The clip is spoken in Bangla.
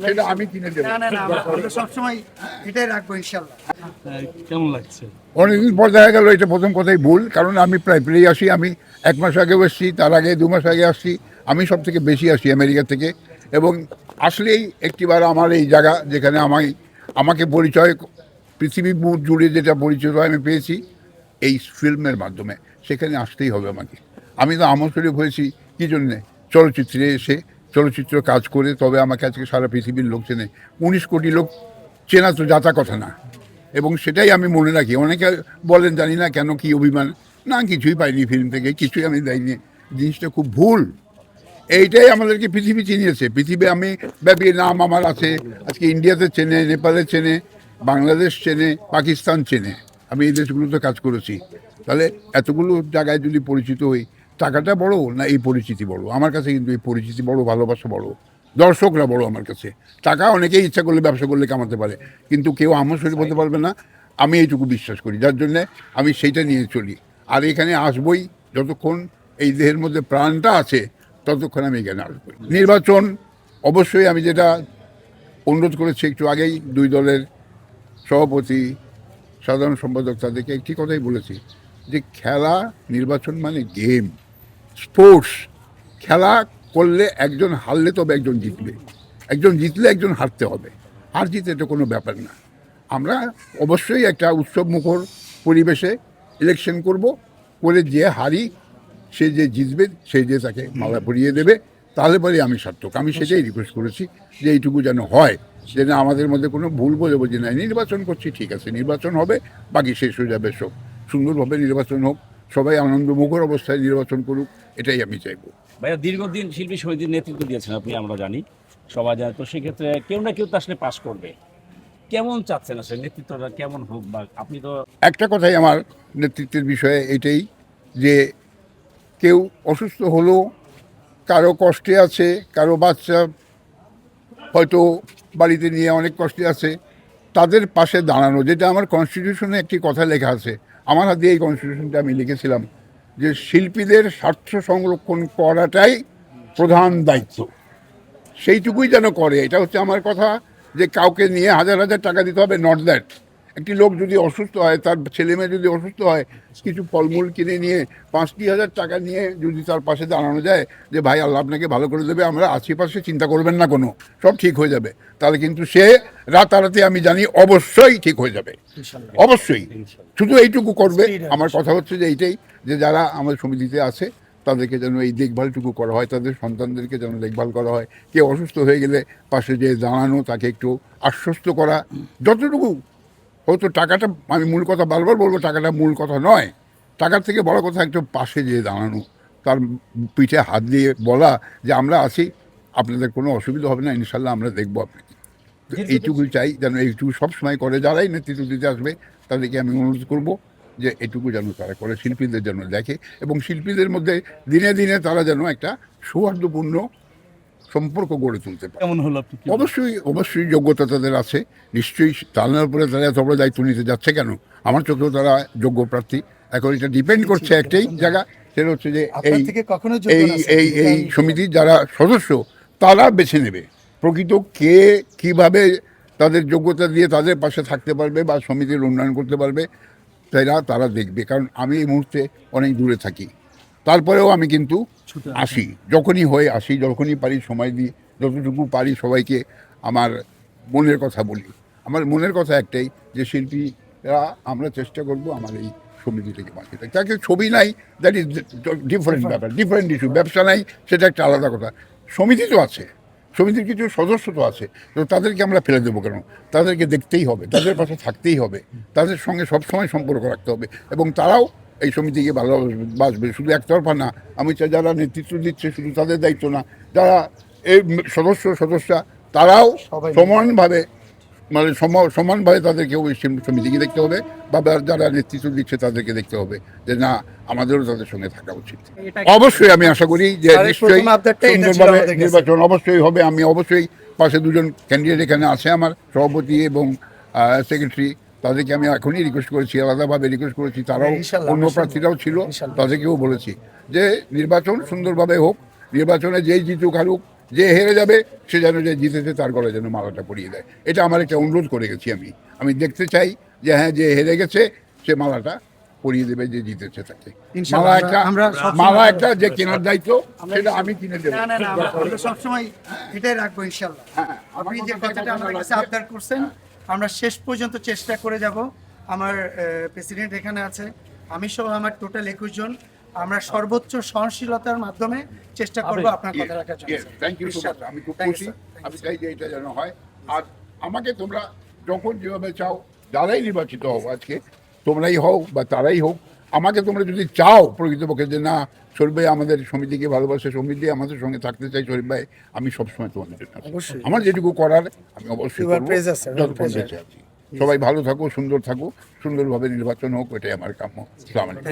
সেটা আমি কিনে দেবো। আমরা সবসময় এটাই রাখবো ইনশাল্লাহ। কেমন লাগছে? অনেকদিন পর দেখা গেল, এটা প্রথম কথাই ভুল, কারণ আমি প্রায় প্রায় আসি। আমি 1 মাস আগেও এসেছি, তার আগে 2 মাস আগে আসছি। আমি সব থেকে বেশি আসি আমেরিকা থেকে, এবং আসলেই একটিবার আমার এই জায়গা যেখানে আমাকে পরিচয় পৃথিবী জুড়ে যেটা পরিচয় আমি পেয়েছি এই ফিল্মের মাধ্যমে, সেখানে আসতেই হবে আমাকে। আমি তো আমল শরীফ হয়েছি কী জন্যে? চলচ্চিত্রে এসে চলচ্চিত্র কাজ করে, তবে আমাকে আজকে সারা পৃথিবীর লোক চেনে। 19 কোটি লোক চেনা তো যাতা কথা না, এবং সেটাই আমি মনে রাখি। অনেকে বলেন জানি না কেন, কি অভিমান, না কিছুই পাইনি ফিল্ম থেকে, কিছুই আমি দেয়নি। জিনিসটা খুব ভুল। এইটাই আমাদেরকে পৃথিবী চিনিয়েছে। পৃথিবী আমি ব্যাপী নাম আমার আছে, আজকে ইন্ডিয়াতে চেনে, নেপালে চেনে, বাংলাদেশ চেনে, পাকিস্তান চেনে। আমি এই দেশগুলোতে কাজ করেছি। তাহলে এতগুলো জায়গায় যদি পরিচিত হই, টাকাটা বড় না এই পরিচিতি বড়? আমার কাছে কিন্তু এই পরিচিতি বড়, ভালোবাসা বড়, দর্শকরা বড় আমার কাছে। টাকা অনেকেই ইচ্ছা করলে, ব্যবসা করলে কামাতে পারে, কিন্তু কেউ আমল শরীফ হতে পারবে না। আমি এইটুকু বিশ্বাস করি, যার জন্যে আমি সেইটা নিয়ে চলি। আর এখানে আসবই যতক্ষণ এই দেহের মধ্যে প্রাণটা আছে, ততক্ষণ আমি এখানে আসবো। নির্বাচন অবশ্যই, আমি যেটা অনুরোধ করেছি একটু আগেই, 2 দলের সভাপতি, সাধারণ সম্পাদক, তাদেরকে একটি কথাই বলেছি যে খেলা, নির্বাচন মানে গেম, স্পোর্টস। খেলা করলে একজন হারলে তবে একজন জিতবে, একজন জিতলে একজন হারতে হবে। হার জিত এটা কোনো ব্যাপার না। আমরা অবশ্যই একটা উৎসব মুখর পরিবেশে ইলেকশন করব, করে যে হারি সে যে জিতবে সে যে তাকে মালা পরিয়ে দেবে, তাহলে পরে আমি সার্থক। আমি সেটাই রিকোয়েস্ট করেছি যে এইটুকু যেন হয়, যেন আমাদের মধ্যে কোনো ভুল বোঝাবুঝি নাই। নির্বাচন করছি, ঠিক আছে, নির্বাচন হবে, বাকি শেষ হয়ে যাবে সব। সুন্দরভাবে নির্বাচন হোক, সবাই আনন্দমুখর অবস্থায় নির্বাচন করুক, এটাই আমি চাইবো। ভাইয়া, দীর্ঘদিন শিল্পী সমিতির নেতৃত্ব দিয়েছেন আপনি, আমরা জানি, সবাই জানে। তো সেক্ষেত্রে কেউ না কেউ তো আসলে পাস করবে। কেমন চাচ্ছেন আসলে নেতৃত্বটা কেমন হোক? বা আপনি তো একটা কথাই আমার নেতৃত্বের বিষয়ে এটাই, যে কেউ অসুস্থ হলো, কারো কষ্টে আছে, কারো বাচ্চা হয়তো বাড়িতে নিয়ে অনেক কষ্টে আছে, তাদের পাশে দাঁড়ানো। যেটা আমার কনস্টিটিউশনে একটি কথা লেখা আছে, আমার হাতে এই কনস্টিটিউশনটা আমি লিখেছিলাম, যে শিল্পীদের স্বার্থ সংরক্ষণ করাটাই প্রধান দায়িত্ব। সেইটুকুই যেন করে, এটা হচ্ছে আমার কথা। যে কাউকে নিয়ে হাজার হাজার টাকা দিতে হবে, নট দ্যাট। একটি লোক যদি অসুস্থ হয়, তার ছেলে মেয়ে যদি অসুস্থ হয়, কিছু ফলমূল কিনে নিয়ে 5-10 হাজার টাকা নিয়ে যদি তার পাশে দাঁড়ানো যায়, যে ভাই আল্লাহ আপনাকে ভালো করে দেবে, আমরা আশেপাশে চিন্তা করবেন না কোনো, সব ঠিক হয়ে যাবে, তাহলে কিন্তু সে রাতারাতি আমি জানি অবশ্যই ঠিক হয়ে যাবে, অবশ্যই। শুধু এইটুকু করবে। আমার কথা হচ্ছে যে এইটাই, যে যারা আমাদের সমিতিতে আছে তাদেরকে যেন এই দেখভালটুকু করা হয়, তাদের সন্তানদেরকে যেন দেখভাল করা হয়। কেউ অসুস্থ হয়ে গেলে পাশে যেয়ে দাঁড়ানো, তাকে একটু আশ্বস্ত করা, যতটুকু। হয়তো টাকাটা, আমি মূল কথা বারবার বলবো, টাকাটা মূল কথা নয়। টাকার থেকে বড় কথা একটু পাশে যেয়ে দাঁড়ানো, তার পিঠে হাত দিয়ে বলা যে আমরা আছি, আপনাদের কোনো অসুবিধা হবে না, ইনশাল্লাহ আমরা দেখবো আপনাকে। তো এইটুকুই চাই, যেন এইটুকু সবসময় করে। যারাই নেতৃত্ব দিতে আসবে তাদেরকে আমি অনুরোধ করবো যে এটুকু যেন তারা করে, শিল্পীদের যেন দেখে, এবং শিল্পীদের মধ্যে দিনে দিনে তারা যেন একটা সৌহার্দ্যপূর্ণ সম্পর্ক গড়ে তুলতে পারে। কেমন হলো আপনি? অবশ্যই অবশ্যই যোগ্যতা তাদের আছে, নিশ্চয়ই। তার উপরে তারা এত বড় দায়িত্ব নিতে যাচ্ছে কেন? আমার চোখেও তারা যোগ্য প্রার্থী। এখন এটা ডিপেন্ড করছে একটাই জায়গা, সেটা হচ্ছে যে এই সমিতির যারা সদস্য তারা বেছে নেবে প্রকৃত কে কিভাবে তাদের যোগ্যতা দিয়ে তাদের পাশে থাকতে পারবে বা সমিতির উন্নয়ন করতে পারবে, তারা দেখবে। কারণ আমি এই মুহূর্তে অনেক দূরে থাকি, তারপরেও আমি কিন্তু আসি, যখনই হয়ে আসি, যখনই পারি সময় দিই, যতটুকু পারি সবাইকে আমার মনের কথা বলি। আমার মনের কথা একটাই, যে শিল্পীরা আমরা চেষ্টা করব আমার এই সমিতিটাকে বাঁচিয়ে রাখতে। তাকে ছবি নাই, দ্যাট ইজ ডিফারেন্ট ব্যাপার, ডিফারেন্ট ইস্যু। ব্যবসা নাই, সেটা একটা আলাদা কথা। সমিতি তো আছে, সমিতির কিছু সদস্য তো আছে, তো তাদেরকে আমরা ফেলে দেবো কেন? তাদেরকে দেখতেই হবে, তাদের পাশে থাকতেই হবে, তাদের সঙ্গে সবসময় সম্পর্ক রাখতে হবে, এবং তারাও এই সমিতিকে ভালোবাসবে। শুধু একতরফা না, আমি চাই যারা নেতৃত্ব দিচ্ছে শুধু তাদের দায়িত্ব না, যারা এই সদস্যরা তারাও সমানভাবে, মানে সমানভাবে তাদেরকে ওই সমিতিকে দেখতে হবে, বা যারা নেতৃত্ব দিচ্ছে তাদেরকে দেখতে হবে, যে না আমাদেরও তাদের সঙ্গে থাকা উচিত। অবশ্যই আমি আশা করি যে নিশ্চয়ই সুন্দরভাবে নির্বাচন অবশ্যই হবে। আমি অবশ্যই, পাশে 2জন ক্যান্ডিডেট এখানে আছে, আমার সভাপতি এবং সেক্রেটারি, তাদেরকে আমি এখনই রিকোয়েস্ট করেছি, আলাদাভাবে রিকোয়েস্ট করেছি। তারাও, অন্য প্রার্থীরাও ছিল, তাদেরকেও বলেছি যে নির্বাচন সুন্দরভাবে হোক, নির্বাচনে যেই জিতুক হারুক, যে হেরে যাবে সে যেন যে জিতেছে তার গলায় যেন মালাটা পরিয়ে দেয়। এটা আমার একটা অনুরোধ করে গেছি আমি দেখতে চাই যে হ্যাঁ যে হেরে গেছে সে মালাটা পরিয়ে দেবে যে জিতেছে তাকে। ইনশাআল্লাহ, মালা একটা আমরা সবসময়- মালা একটা যে কেনার দায়িত্ব সেটা আমি কিনে দেবো। না না না আমরা সবসময় এটাই রাখবো ইনশাল্লাহ। হ্যাঁ, আপনি যে আমার কথাটা আমার কাছে লাগছে। আবদার করছেন আমরা শেষ পর্যন্ত চেষ্টা করে যাব। আমার প্রেসিডেন্ট এখানে আছে, আমি সহ আমার টোটাল 21 জন, আমরা সর্বোচ্চ সহনশীলতার মাধ্যমে চেষ্টা করব আপনার কথা রাখার জন্য। Thank you so much. আমি খুব খুশি, আমি চাই যে এটা যেন হয়। আর আমাকে তোমরা যখন যেভাবে চাও, যারাই নির্বাচিত হও আজকে, তোমরাই হও বা তারাই হোক, আমাকে তোমরা যদি চাও প্রকৃতপক্ষে যে না শরীফ ভাই আমাদের সমিতিকে ভালোবাসে, সমিতি আমাদের সঙ্গে থাকতে চাই শরীফ ভাই, আমি সবসময় তোমাদের জন্য আছি। অবশ্যই। আমার যেটুকু করার আমি অবশ্যই You are করবো, praised, sir. যতক্ষণ Praised. বেঁচে আছি। সবাই ভালো থাকো, সুন্দর থাকো, সুন্দরভাবে নির্বাচন হোক, এটাই আমার কাম্য। আসসালামু আলাইকুম।